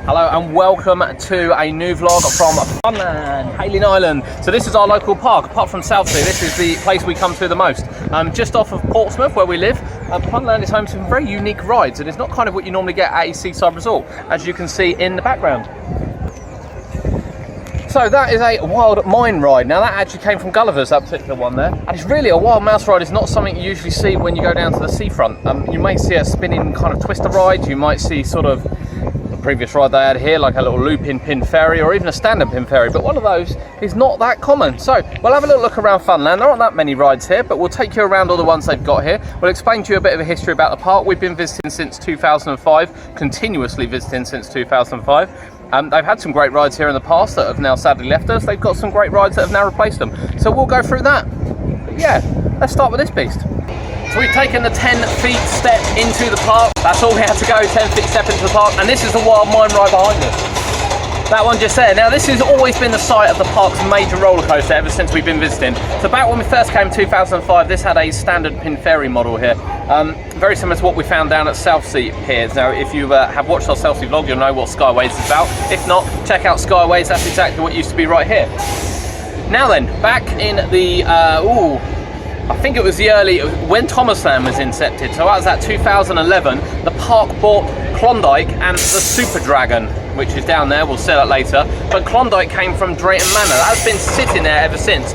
Hello and welcome to a new vlog from Funland Hayling Island. So this is our local park. Apart from Southsea, this is the place we come to the most. Just off of Portsmouth, where we live. Funland is home to some very unique rides, and it's not kind of what you normally get at a seaside resort, as you can see in the background. So that is a wild mine ride. Now that actually came from Gulliver's, that particular one there. And it's really a wild mouse ride. It's not something you usually see when you go down to the seafront. You may see a spinning kind of twister ride. You might see sort of the previous ride they had here, like a little looping pin ferry or even a stand-up pin ferry. But one of those is not that common. So we'll have a little look around Funland. There aren't that many rides here, but we'll take you around all the ones they've got here. We'll explain to you a bit of a history about the park. We've been visiting since 2005, continuously visiting since 2005. They've had some great rides here in the past that have now sadly left us. They've got some great rides that have now replaced them. So we'll go through that. But yeah, let's start with this beast. So we've taken the 10 feet step into the park. That's all we had to go, 10 feet step into the park. And this is the wild mine ride behind us. That one just there. Now this has always been the site of the park's major roller coaster ever since we've been visiting. So back when we first came in 2005, this had a standard pin ferry model here. Very similar to what we found down at Southsea Piers. Now if you have watched our Southsea vlog, you'll know what Skyways is about. If not, check out Skyways, that's exactly what used to be right here. Now then, back in the, I think it was when Thomasland was incepted, so that was at 2011, the park bought Klondike and the Super Dragon, which is down there, we'll see that later. But Klondike came from Drayton Manor. That's been sitting there ever since.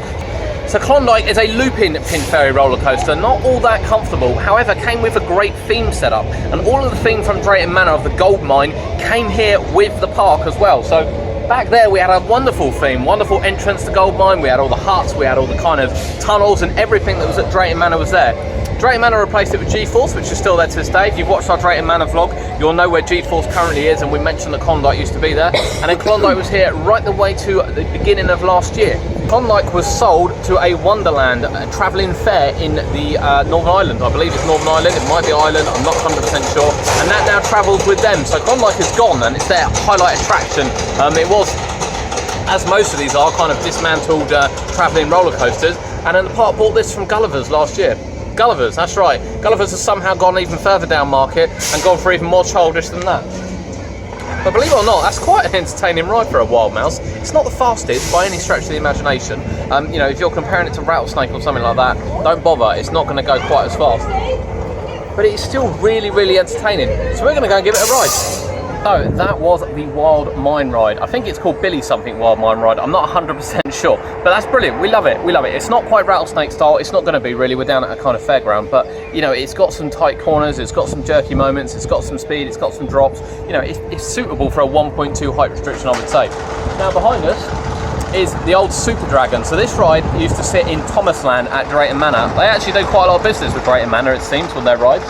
So Klondike is a looping pin ferry roller coaster, not all that comfortable, however came with a great theme setup, and all of the theme from Drayton Manor of the gold mine came here with the park as well. So back there we had a wonderful theme, wonderful entrance to gold mine, we had all the huts, we had all the kind of tunnels, and everything that was at Drayton Manor was there. Drayton Manor replaced it with G-Force, which is still there to this day. If you've watched our Drayton Manor vlog, you'll know where G-Force currently is, and we mentioned that Klondike used to be there. And then Klondike was here right the way to the beginning of last year. Klondike was sold to a Wonderland travelling fair in the Northern Ireland. I believe it's Northern Ireland, it might be Ireland, I'm not 100% sure. And that now travels with them. So Klondike is gone, and it's their highlight attraction. It was, as most of these are, kind of dismantled travelling roller coasters. And then the park bought this from Gulliver's last year. Gulliver's, that's right. Gulliver's has somehow gone even further down market and gone for even more childish than that. But believe it or not, that's quite an entertaining ride for a wild mouse. It's not the fastest by any stretch of the imagination. You know, if you're comparing it to Rattlesnake or something like that, don't bother, it's not going to go quite as fast. But it's still really, really entertaining. So we're going to go and give it a ride. So that was the wild mine ride. I think it's called Billy something wild mine ride. I'm not 100% sure, but that's brilliant. We love it. We love it. It's not quite Rattlesnake style. It's not going to be really. We're down at a kind of fairground, but you know, it's got some tight corners. It's got some jerky moments. It's got some speed. It's got some drops. You know, it's suitable for a 1.2 height restriction, I would say. Now behind us is the old Super Dragon. So this ride used to sit in Thomasland at Drayton Manor. They actually do quite a lot of business with Drayton Manor, it seems, with their rides.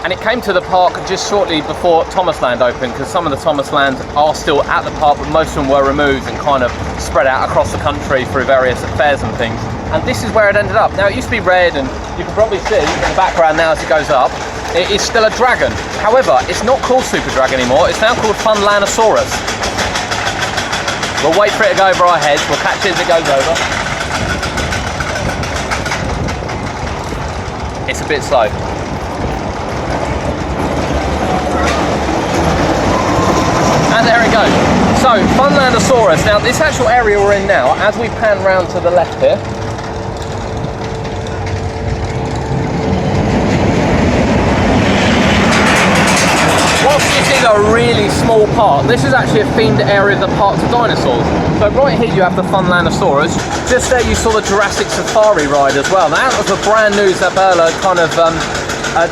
And it came to the park just shortly before Thomasland opened, because some of the Thomaslands are still at the park, but most of them were removed and kind of spread out across the country through various fairs and things. And this is where it ended up. Now it used to be red, and you can probably see in the background now as it goes up, it is still a dragon. However, it's not called Super Dragon anymore, it's now called Funlandosaurus. We'll wait for it to go over our heads, we'll catch it as it goes over. It's a bit slow. And there it goes. So, Funlandosaurus. Now, this actual area we're in now, as we pan round to the left here, whilst this is a really small park, this is actually a themed area of the park to dinosaurs. So right here you have the Funlandosaurus. Just there you saw the Jurassic Safari ride as well. Now, that was a brand new Zabella kind of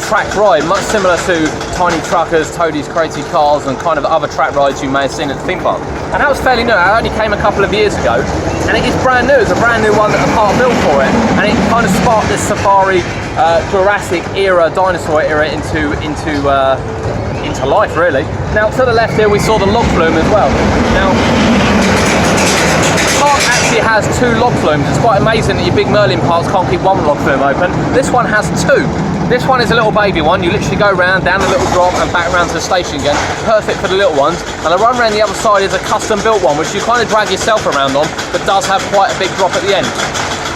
track ride, much similar to Tiny Truckers, Toadie's Crazy Cars, and kind of other track rides you may have seen at the theme park. And that was fairly new. It only came a couple of years ago, and it is brand new. It's a brand new one that the park built for it, and it kind of sparked this safari, Jurassic era, dinosaur era into life, really. Now to the left here we saw the log flume as well. Now the park actually has 2 log flumes. It's quite amazing that your big Merlin parks can't keep 1 log flume open. This one has 2. This one is a little baby one. You literally go round, down a little drop and back around to the station again. Perfect for the little ones. And the run around the other side is a custom built one, which you kind of drag yourself around on, but does have quite a big drop at the end.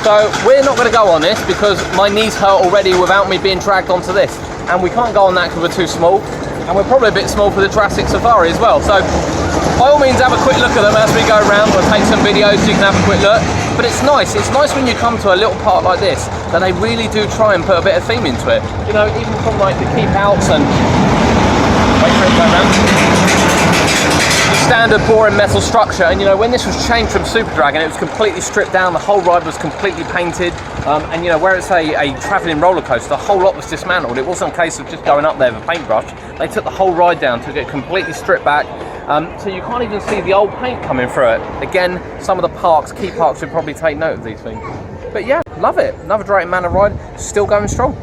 So we're not going to go on this because my knees hurt already without me being dragged onto this. And we can't go on that because we're too small. and we're probably a bit small for the Jurassic Safari as well. So by all means have a quick look at them as we go around. We'll take some videos so you can have a quick look. But it's nice when you come to a little park like this that they really do try and put a bit of theme into it. You know, even from like the keep outs and wait for it to go around. The standard boring metal structure, and you know, when this was changed from Super Dragon, it was completely stripped down, the whole ride was completely painted, and you know, where it's a travelling roller coaster, the whole lot was dismantled. It wasn't a case of just going up there with a paintbrush. They took the whole ride down, took it completely stripped back, so you can't even see the old paint coming through it. Again, some of the parks, key parks, should probably take note of these things. But yeah, love it. Another Drayton Manor ride, still going strong.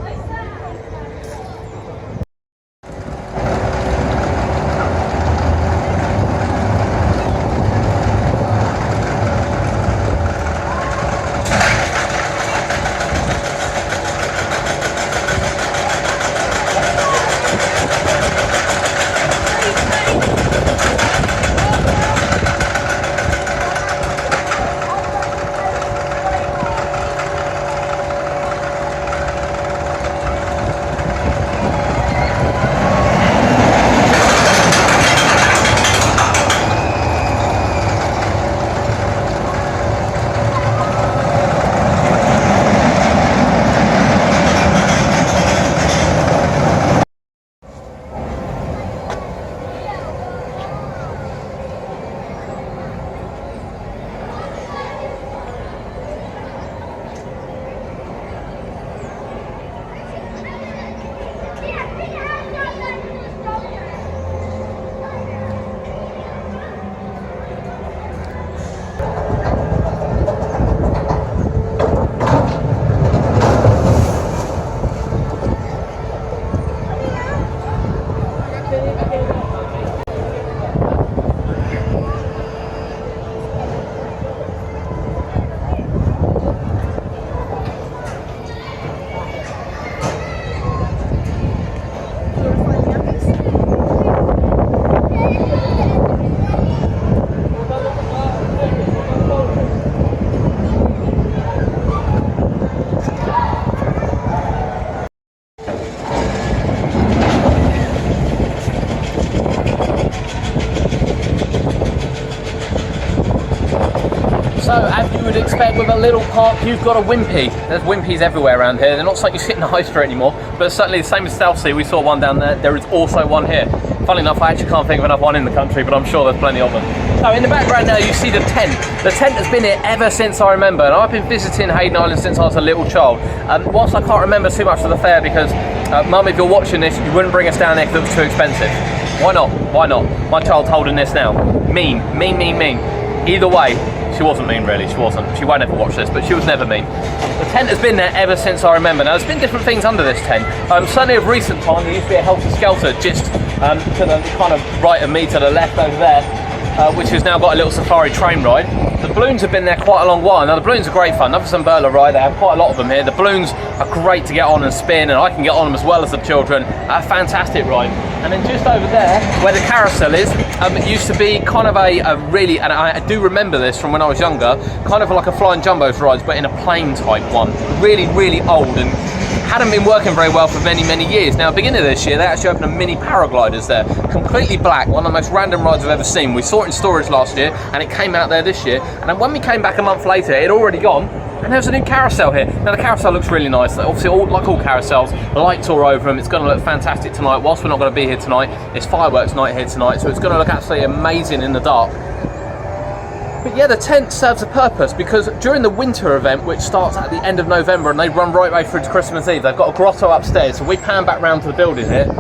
So, as you would expect with a little park, you've got a Wimpy. There's Wimpies everywhere around here. They're not something you see in the high street anymore, but certainly the same as Southsea, we saw one down there. There is also one here. Funnily enough, I actually can't think of another one in the country, but I'm sure there's plenty of them. So in the background now, you see the tent. The tent has been here ever since I remember, and I've been visiting Hayling Island since I was a little child. Whilst I can't remember too much of the fare, because Mum, if you're watching this, you wouldn't bring us down there because it was too expensive. Why not? Why not? My child's holding this now. Mean. Either way, she wasn't mean really, she wasn't. She won't ever watch this, but she was never mean. The tent has been there ever since I remember. Now, there's been different things under this tent. Certainly of recent time, there used to be a Helter Skelter just to the kind of right of me, to the left over there, which has now got a little safari train ride. The balloons have been there quite a long while. Now, the balloons are great fun. Another Sunburla ride, they have quite a lot of them here. The balloons are great to get on and spin, and I can get on them as well as the children. A fantastic ride. And then just over there, where the carousel is, it used to be kind of a really, and I do remember this from when I was younger, kind of like a Flying Jumbo's rides, but in a plane type one. Really old, and hadn't been working very well for many years. Now, at the beginning of this year, they actually opened a mini paragliders there, completely black, one of the most random rides I've ever seen. We saw it in storage last year, and it came out there this year. And then when we came back a month later, it had already gone, and there was a new carousel here. Now, the carousel looks really nice. Obviously, like all carousels, lights all over them. It's going to look fantastic tonight. Whilst we're not going to be here tonight, it's fireworks night here tonight, so it's going to look absolutely amazing in the dark. But yeah, the tent serves a purpose, because during the winter event, which starts at the end of November and they run right way through to Christmas Eve, they've got a grotto upstairs. So we pan back round to the building here.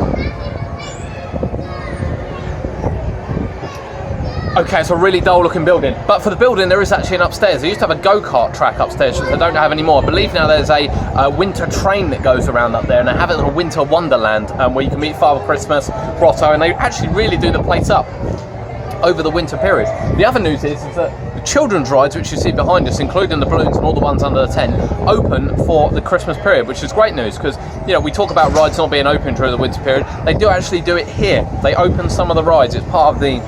Okay, it's a really dull looking building, but for the building there is actually an upstairs. They used to have a go-kart track upstairs, which they don't have anymore. I believe now there's a winter train that goes around up there, and they have it in a winter wonderland where you can meet Father Christmas, grotto, and they actually really do the place up over the winter period. The other news is that the children's rides, which you see behind us, including the balloons and all the ones under the tent, open for the Christmas period, which is great news, because you know, we talk about rides not being open during the winter period. They do actually do it here. They open some of the rides. It's part of the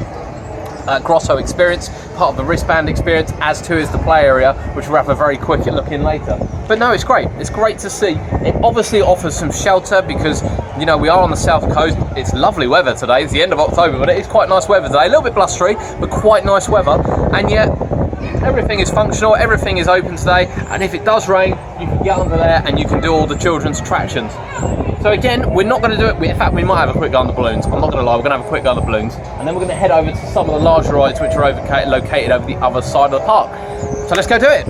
grotto experience. part of the wristband experience, as too is the play area, which we'll have a very quick look in later. But no, it's great. It's great to see. It obviously offers some shelter because, you know, we are on the south coast. It's lovely weather today. It's the end of October, but it is quite nice weather today. A little bit blustery, but quite nice weather. And yet, everything is functional, everything is open today. And if it does rain, you can get under there and you can do all the children's attractions. So again, we're not going to do it. In fact, we might have a quick go on the balloons. I'm not going to lie, we're going to have a quick go on the balloons. And then we're going to head over to some of the larger rides which are located over the other side of the park. So let's go do it.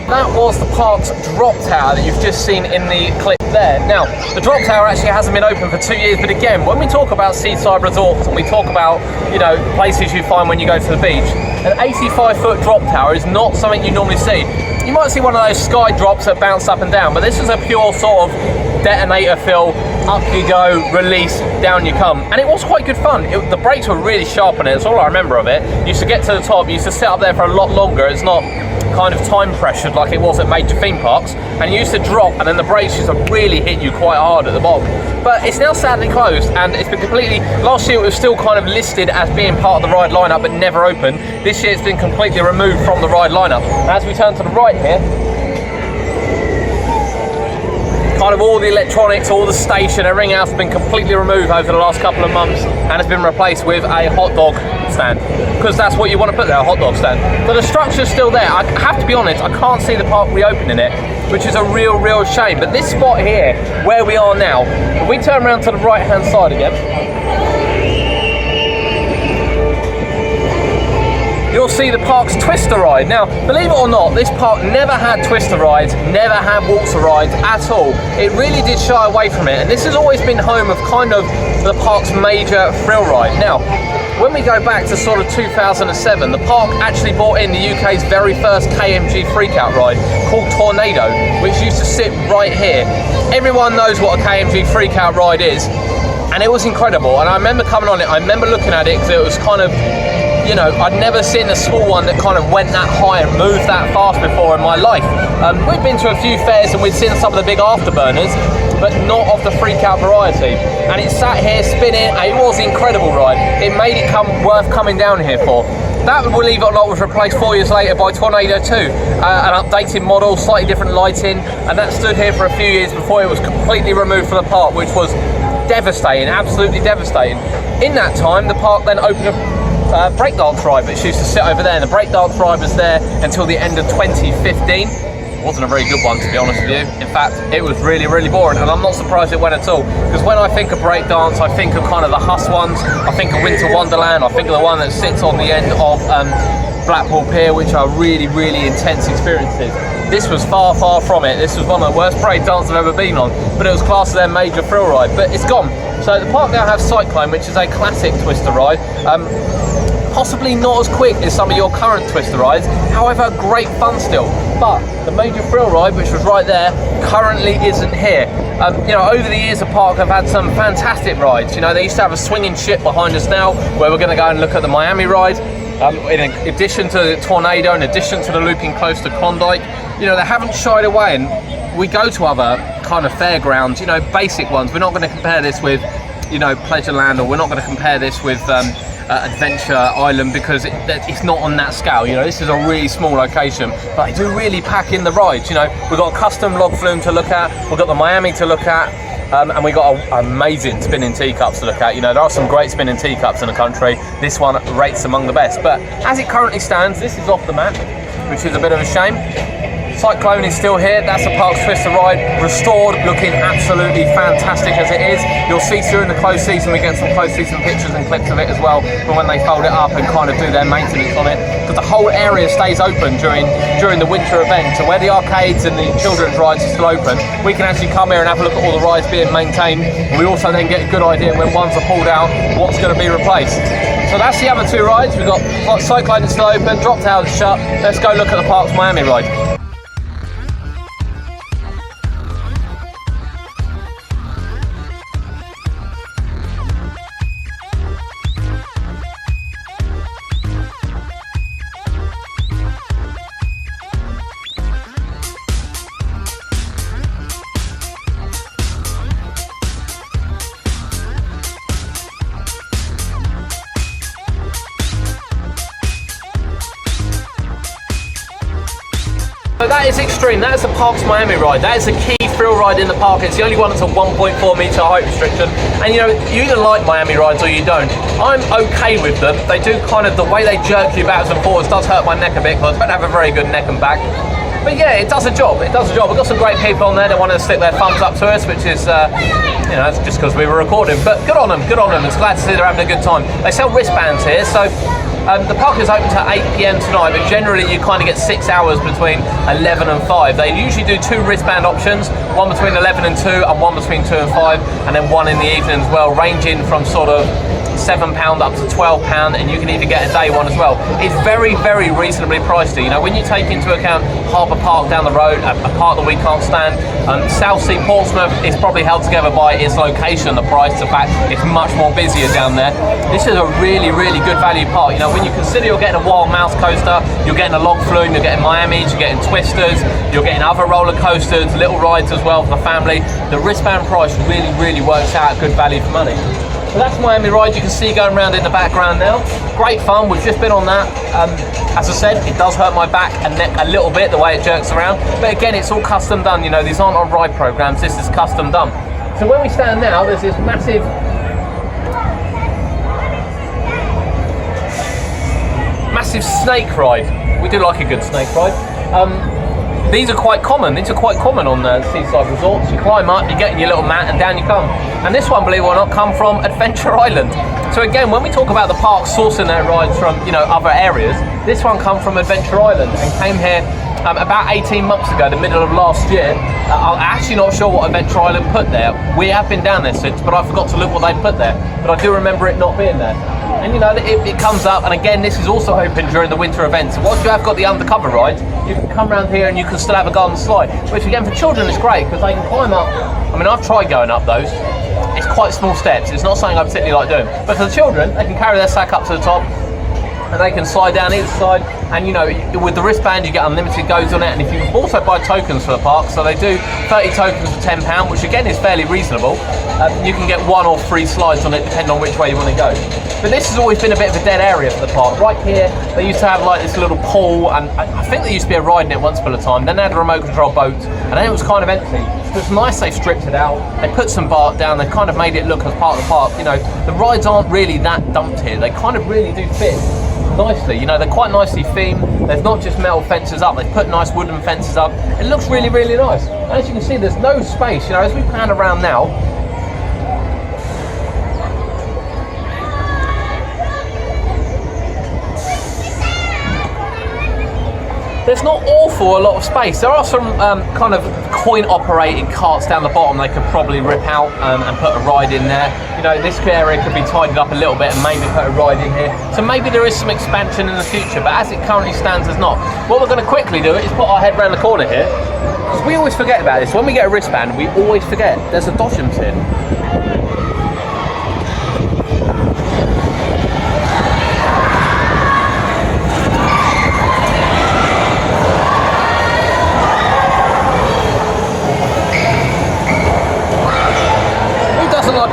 That was the park's drop tower that you've just seen in the clip there. Now, the drop tower actually hasn't been open for 2 years, but again, when we talk about seaside resorts and we talk about, you know, places you find when you go to the beach, an 85-foot drop tower is not something you normally see. You might see one of those sky drops that bounce up and down, but this is a pure sort of detonator fill, up you go, release, down you come. And it was quite good fun. The brakes were really sharp on it, that's all I remember of it. You used to get to the top, you used to sit up there for a lot longer. It's not kind of time pressured like it was at major theme parks, and you used to drop and then the brakes used to really hit you quite hard at the bottom. But it's now sadly closed, and it's been completely, last year it was still kind of listed as being part of the ride lineup but never opened. This year it's been completely removed from the ride lineup. As we turn to the right here, kind of all the electronics, all the station, everything else has been completely removed over the last couple of months and has been replaced with a hot dog stand, because that's what you want to put there, a hot dog stand. But the structure's still there. I have to be honest, I can't see the park reopening it, which is a real shame. But this spot here, where we are now, if we turn around to the right hand side again, you'll see the park's Twister ride. Now, believe it or not, this park never had Twister rides, never had waltzer rides at all. It really did shy away from it, and this has always been home of kind of the park's major thrill ride. Now, when we go back to sort of 2007, the park actually brought in the UK's very first KMG Freakout ride called Tornado, which used to sit right here. Everyone knows what a KMG Freakout ride is, and it was incredible. And I remember coming on it, I remember looking at it because it was kind of, you know, I'd never seen a small one that kind of went that high and moved that fast before in my life. We'd been to a few fairs and we'd seen some of the big afterburners, but not of the Freakout variety. And it sat here spinning, and it was an incredible ride. It made it worth coming down here for. That, believe it or not, was replaced 4 years later by Tornado 2, an updated model, slightly different lighting, and that stood here for a few years before it was completely removed from the park, which was devastating, absolutely devastating. In that time, the park then opened a breakdance ride, which used to sit over there, and the breakdance ride was there until the end of 2015. It wasn't a very good one, to be honest with you. In fact, it was really boring, and I'm not surprised it went at all, because when I think of breakdance, I think of kind of the Huss ones, I think of Winter Wonderland, I think of the one that sits on the end of Blackpool Pier, which are really intense experiences. This was far from it. This was one of the worst breakdances I've ever been on, but it was classed as their major thrill ride, but it's gone. So the park now has Cyclone, which is a classic Twister ride. Possibly not as quick as some of your current Twister rides, however, great fun still. But the major thrill ride, which was right there, currently isn't here. You know, over the years, the park have had some fantastic rides. You know, they used to have a swinging ship behind us now, where we're going to go and look at the Miami ride. In addition to the Tornado, in addition to the looping coaster Klondike, you know, they haven't shied away. And we go to other kind of fairgrounds, you know, basic ones. We're not going to compare this with, you know, Pleasureland, or we're not going to compare this with Adventure Island, because it's not on that scale. You know, this is a really small location, but they do really pack in the rides. You know, we've got a custom log flume to look at, we've got the Miami to look at, and we got an amazing spinning teacups to look at. You know, there are some great spinning teacups in the country. This one rates among the best, but as it currently stands, this is off the map, which is a bit of a shame. Cyclone is still here. That's the park's twister ride, restored, looking absolutely fantastic as it is. You'll see through in the closed season, we get some closed season pictures and clips of it as well, from when they fold it up and kind of do their maintenance on it, because the whole area stays open during the winter event. So where the arcades and the children's rides are still open, we can actually come here and have a look at all the rides being maintained. And we also then get a good idea when ones are pulled out, what's going to be replaced. So that's the other two rides. We've got Cyclone is still open, Drop Tower is shut. Let's go look at the Parks Miami ride. So that is extreme. That is the Parks Miami ride. That is the key thrill ride in the park. It's the only one that's a 1.4 metre height restriction. And you know, you either like Miami rides or you don't. I'm okay with them. They do kind of, the way they jerk you backwards and forwards does hurt my neck a bit, because I don't have a very good neck and back. But yeah, it does a job. It does a job. We've got some great people on there that want to stick their thumbs up to us, which is, you know, it's just because we were recording. But good on them, good on them. It's glad to see they're having a good time. They sell wristbands here, so the park is open till 8 PM tonight, but generally you kind of get 6 hours between 11 and 5. They usually do 2 wristband options, one between 11 and 2 and one between 2 and 5, and then one in the evening as well, ranging from sort of £7 up to £12, and you can even get a day one as well. It's very, very reasonably priced. You know, when you take into account Harbour Park down the road, a park that we can't stand, Southsea Portsmouth is probably held together by its location, the price, the fact it's much more busier down there. This is a really, really good value park. You know, when you consider you're getting a wild mouse coaster, you're getting a log flume, you're getting Miami's, you're getting twisters, you're getting other roller coasters, little rides as well for the family, the wristband price really, really works out good value for money. So that's Miami ride. You can see going around in the background now. Great fun. We've just been on that. As I said, it does hurt my back and neck a little bit the way it jerks around. But again, it's all custom done. You know, these aren't on ride programs. This is custom done. So where we stand now, there's this massive snake ride. We do like a good snake ride. These are quite common. These are quite common on seaside resorts. You climb up, you get in your little mat, and down you come. And this one, believe it or not, come from Adventure Island. So again, when we talk about the park sourcing their rides from, you know, other areas, this one come from Adventure Island and came here about 18 months ago, the middle of last year. I'm actually not sure what Adventure Island put there. We have been down there since, but I forgot to look what they put there. But I do remember it not being there. And you know, it comes up, and again, this is also open during the winter events. So once you have got the undercover rides, you can come around here and you can still have a garden slide, which again, for children is great, because they can climb up. I mean, I've tried going up those. It's quite small steps. It's not something I particularly like doing. But for the children, they can carry their sack up to the top, and they can slide down either side. And you know, with the wristband you get unlimited goes on it, and if you also buy tokens for the park, so they do 30 tokens for £10, which again is fairly reasonable. You can get 1 or 3 slides on it depending on which way you want to go. But this has always been a bit of a dead area for the park. Right here they used to have like this little pool, and I think there used to be a ride in it once upon a time. Then they had a remote control boat, and then it was kind of empty. So it's nice they've stripped it out. They put some bark down, they kind of made it look as part of the park. You know, the rides aren't really that dumped here. They kind of really do fit nicely. You know, they're quite nicely themed. There's not just metal fences up, they've put nice wooden fences up. It looks really, really nice. And as you can see, there's no space. You know, as we pan around now, there's not a lot of space. There are some kind of coin-operated carts down the bottom they could probably rip out and put a ride in there. You know, this area could be tidied up a little bit and maybe put a ride in here. So maybe there is some expansion in the future, but as it currently stands, there's not. What we're going to quickly do is put our head around the corner here, because we always forget about this. When we get a wristband, we always forget there's a Dodgems here.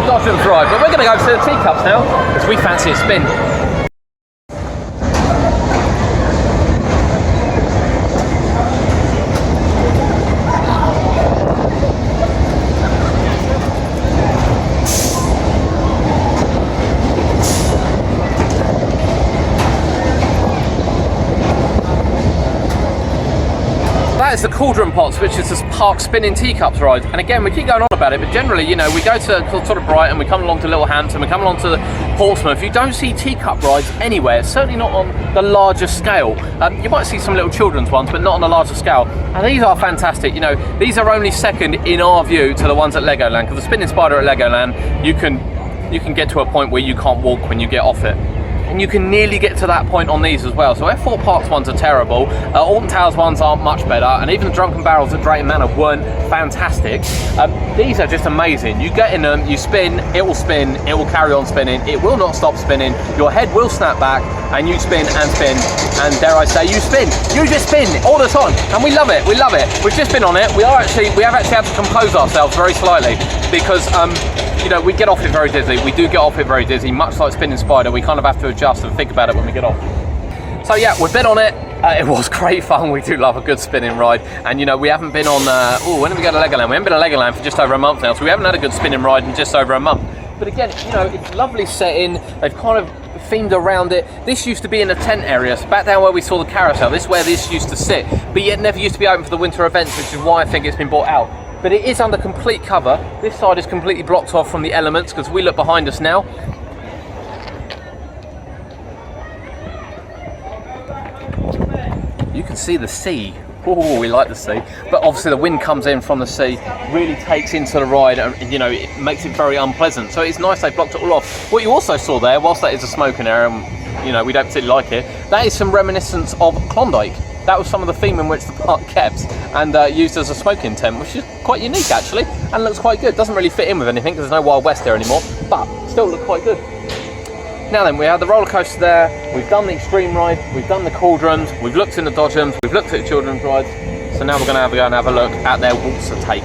Dodgems ride, but we're going to go to the Teacups now because we fancy a spin. That that is the Cauldron Pots, which is this park spinning teacups ride. And again, we keep going on about it, but generally, you know, we go to sort of Brighton, we come along to Littlehampton, we come along to Portsmouth. You don't see teacup rides anywhere, certainly not on the larger scale. You might see some little children's ones, but not on a larger scale. And these are fantastic. You know, these are only second in our view to the ones at Legoland, because the spinning spider at Legoland, you can get to a point where you can't walk when you get off it. And you can nearly get to that point on these as well. So F4 Parks ones are terrible, Alton Towers ones aren't much better, and even the Drunken Barrels at Drayton Manor weren't fantastic. These are just amazing. You get in them, you spin, it will carry on spinning, it will not stop spinning, your head will snap back, and you spin, and dare I say, you spin. You just spin all the time, and we love it, we love it. We've just been on it, we have actually had to compose ourselves very slightly, because you know, we get off it very dizzy. We do get off it very dizzy, much like spinning spider. We kind of have to adjust and think about it when we get off. So yeah, we've been on it. It was great fun. We do love a good spinning ride. And you know, we haven't been on, when did we go to Legoland? We haven't been to Legoland for just over a month now, so we haven't had a good spinning ride in just over a month. But again, you know, it's lovely setting. They've kind of themed around it. This used to be in a tent area, so back down where we saw the carousel, this is where this used to sit, but yet never used to be open for the winter events, which is why I think it's been bought out. But it is under complete cover. This side is completely blocked off from the elements, because we look behind us now. You can see the sea. Oh, we like the sea. But obviously the wind comes in from the sea, really takes into the ride, and you know, it makes it very unpleasant. So it's nice they blocked it all off. What you also saw there, whilst that is a smoking area, and you know, we don't particularly like it, that is some reminiscence of Klondike. That was some of the theme in which the park kept and used as a smoking tent, which is quite unique actually, and looks quite good. Doesn't really fit in with anything because there's no Wild West there anymore, but still look quite good. Now then, we had the roller coaster there, we've done the extreme ride, we've done the cauldrons, we've looked in the dodgems, we've looked at the children's rides, so now we're going to go and have a look at their waltzer take.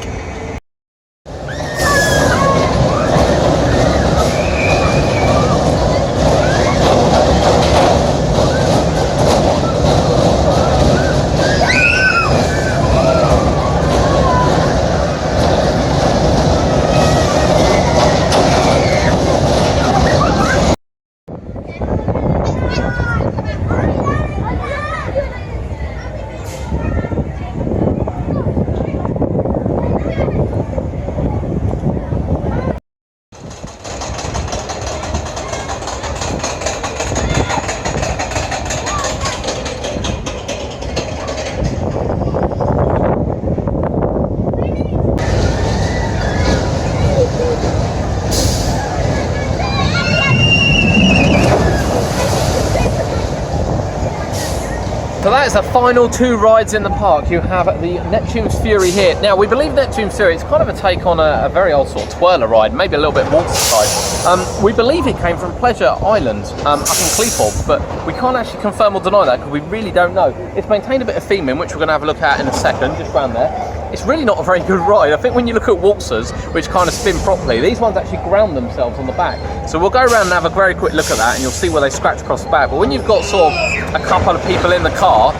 So that is the final two rides in the park. You have the Neptune's Fury here. Now, we believe Neptune's Fury is kind of a take on a very old sort of twirler ride, maybe a little bit waterside. We believe it came from Pleasure Island up in Cleethorpes, but we can't actually confirm or deny that because we really don't know. It's maintained a bit of theming, which we're going to have a look at in a second, just around there. It's really not a very good ride. I think when you look at waltzers, which kind of spin properly, these ones actually ground themselves on the back. So we'll go around and have a very quick look at that, and you'll see where they scratch across the back. But when you've got sort of a couple of people in the car,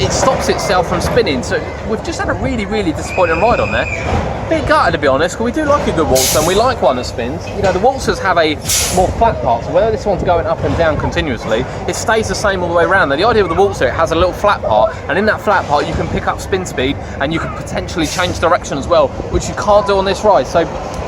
it stops itself from spinning. So we've just had a really, really disappointing ride on there. Bit gutted, to be honest, because we do like a good waltzer, and we like one that spins. You know, the waltzers have a more flat part, so whether this one's going up and down continuously, it stays the same all the way around. Now, the idea with the waltzer, it has a little flat part, and in that flat part you can pick up spin speed, and you can potentially change direction as well, which you can't do on this ride. So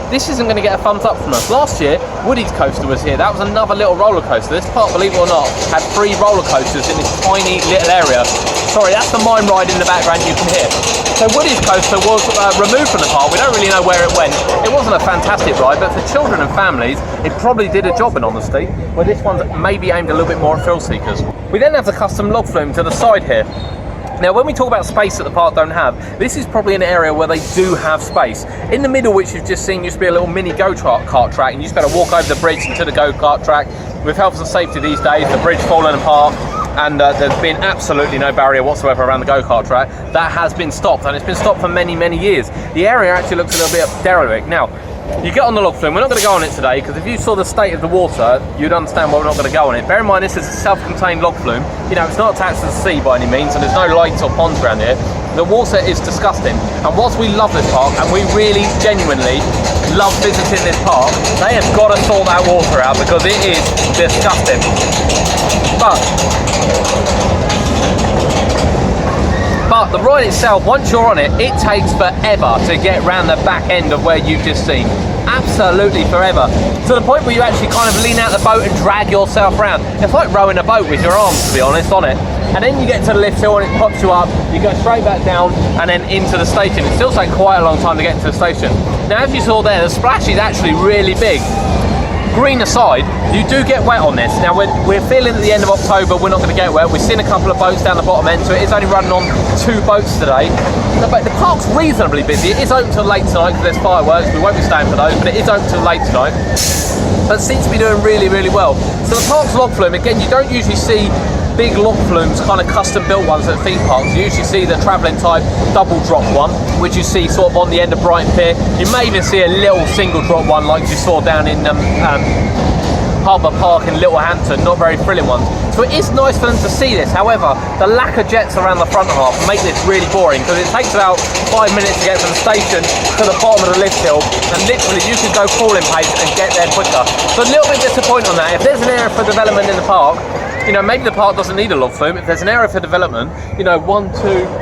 this isn't going to get a thumbs up from us. Last year, Woody's coaster was here. That was another little roller coaster. This park, believe it or not, had 3 roller coasters in this tiny little area. Sorry, that's the mine ride in the background you can hear. So Woody's coaster was removed from the park. We don't really know where it went. It wasn't a fantastic ride, but for children and families, it probably did a job in honesty, where this one's maybe aimed a little bit more at thrill seekers. We then have the custom log flume to the side here. Now, when we talk about space that the park don't have, this is probably an area where they do have space. In the middle, which you've just seen, used to be a little mini go-kart track, and you just got to walk over the bridge into the go-kart track. With health and safety these days, the bridge falling apart, and there's been absolutely no barrier whatsoever around the go-kart track. That has been stopped, and it's been stopped for many, many years. The area actually looks a little bit derelict. Now, you get on the log flume. We're not going to go on it today, because if you saw the state of the water, you'd understand why we're not going to go on it. Bear in mind, this is a self-contained log flume. You know, it's not attached to the sea by any means, and there's no lakes or ponds around here. The water is disgusting. And whilst we love this park, and we really genuinely love visiting this park, they have got to sort that water out, because it is disgusting. But But the ride itself, once you're on it, it takes forever to get round the back end of where you've just seen. Absolutely forever. To the point where you actually kind of lean out the boat and drag yourself around. It's like rowing a boat with your arms, to be honest, on it. And then you get to the lift hill and it pops you up, you go straight back down and then into the station. It still takes quite a long time to get to the station. Now, as you saw there, the splash is actually really big. Green aside, you do get wet on this. Now, we're feeling at the end of October, we're not going to get wet. We've seen a couple of boats down the bottom end, so it is only running on 2 boats today. But the park's reasonably busy. It is open till late tonight because there's fireworks. We won't be staying for those, but it is open till late tonight. But it seems to be doing really, really well. So the park's log flume, again, you don't usually see big log flumes, kind of custom built ones at theme parks. You usually see the travelling type double drop one, which you see sort of on the end of Brighton Pier. You may even see a little single drop one like you saw down in Harbour Park in Littlehampton, not very thrilling ones. So it is nice for them to see this. However, the lack of jets around the front half make this really boring because it takes about 5 minutes to get from the station to the bottom of the lift hill, and literally you can go crawling pace and get there quicker. So a little bit disappointed on that. If there's an area for development in the park, you know, maybe the park doesn't need a log flume. If there's an area for development, you know, 1, 2,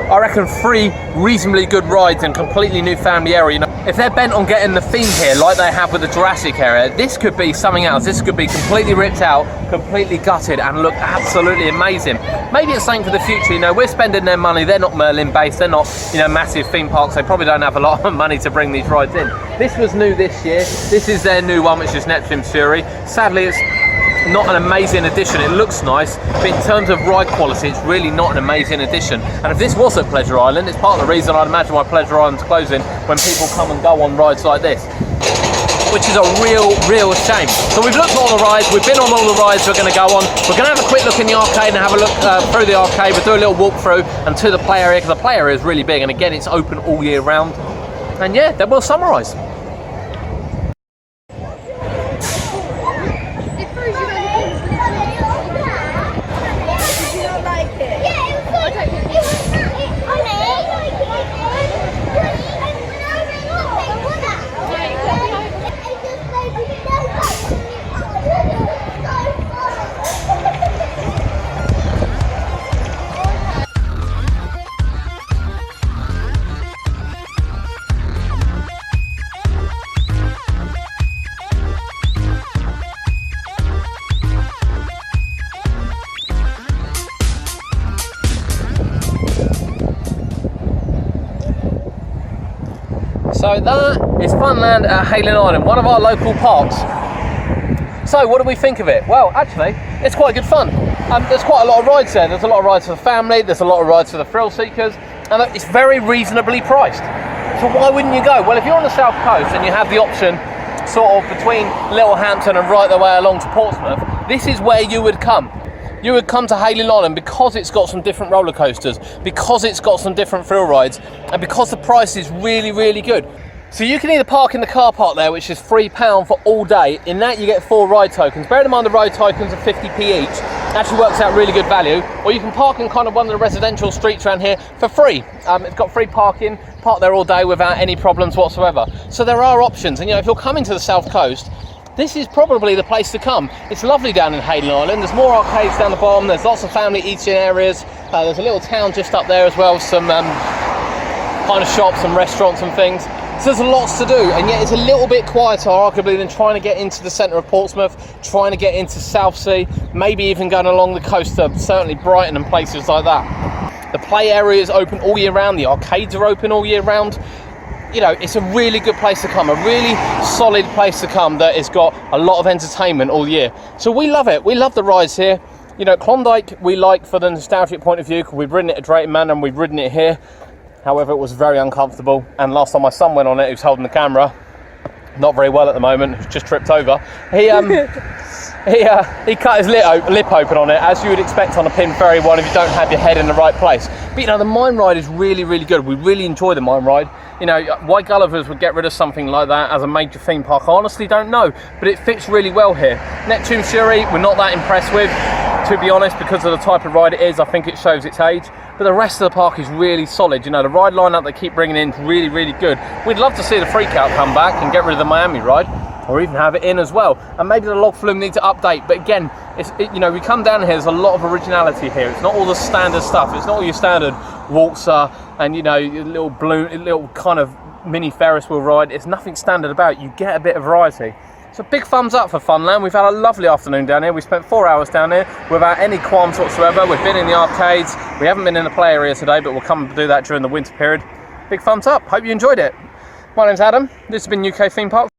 I reckon 3 reasonably good rides and completely new family area. You know, if they're bent on getting the theme here like they have with the Jurassic area, this could be something else. This could be completely ripped out, completely gutted, and look absolutely amazing. Maybe it's something for the future. You know, we're spending their money. They're not Merlin based. They're not, you know, massive theme parks. They probably don't have a lot of money to bring these rides in. This was new this year. This is their new one, which is Neptune's Fury. Sadly, it's not an amazing addition. It looks nice, but in terms of ride quality, it's really not an amazing addition. And if this was at Pleasure Island, it's part of the reason I'd imagine why Pleasure Island's closing when people come and go on rides like this, which is a real shame. So we've looked at all the rides, we've been on all the rides we're going to go on. We're going to have a quick look in the arcade and have a look through the arcade. We'll do a little walk through and to the play area, because the play area is really big, and again, it's open all year round. And yeah, then we'll summarise. So that is Funland at Hayling Island, one of our local parks. So what do we think of it? Well, actually, it's quite good fun. There's quite a lot of rides there. There's a lot of rides for the family, there's a lot of rides for the thrill seekers, and it's very reasonably priced. So why wouldn't you go? Well, if you're on the south coast and you have the option sort of between Littlehampton and right the way along to Portsmouth, this is where you would come. You would come to Hayling Island because it's got some different roller coasters, because it's got some different thrill rides, and because the price is really good. So you can either park in the car park there, which is £3 for all day. In that you get 4 ride tokens. Bearing in mind the ride tokens are 50p each, actually works out really good value. Or you can park in kind of one of the residential streets around here for free. It's got free parking, park there all day without any problems whatsoever. So there are options, and you know, if you're coming to the south coast, this is probably the place to come. It's lovely down in Hayling Island. There's more arcades down the bottom. There's lots of family eating areas. There's a little town just up there as well, some kind of shops and restaurants and things. So there's lots to do, and yet it's a little bit quieter arguably than trying to get into the centre of Portsmouth, trying to get into Southsea, maybe even going along the coast to certainly Brighton and places like that. The play area is open all year round. The arcades are open all year round. You know, it's a really good place to come, a really solid place to come that has got a lot of entertainment all year. So we love it. We love the rides here. You know, Klondike we like for the nostalgic point of view, because we've ridden it at Drayton Manor and we've ridden it here. However, it was very uncomfortable, and last time my son went on it, who's holding the camera, not very well at the moment, who's just tripped over, he cut his lip open on it, as you would expect on a pin ferry one if you don't have your head in the right place. But you know, the mine ride is really good. We really enjoy the mine ride. You know, why Gulliver's would get rid of something like that as a major theme park, I honestly don't know, but it fits really well here. Neptune's Fury, we're not that impressed with, to be honest, because of the type of ride it is. I think it shows its age, but the rest of the park is really solid. You know, the ride lineup they keep bringing in is really good. We'd love to see the Freakout come back and get rid of the Miami ride. or even have it in as well. And maybe the log flume needs to update, but again, you know, we come down here, there's a lot of originality here. It's not all the standard stuff. It's not all your standard waltzer and, you know, your little kind of mini Ferris wheel ride. It's nothing standard about it. You get a bit of variety. So big thumbs up for Funland. We've had a lovely afternoon down here. We spent 4 hours down here without any qualms whatsoever. We've been in the arcades. We haven't been in the play area today, but we'll come and do that during the winter period. Big thumbs up. Hope you enjoyed it. My name's Adam. This has been UK Theme Park.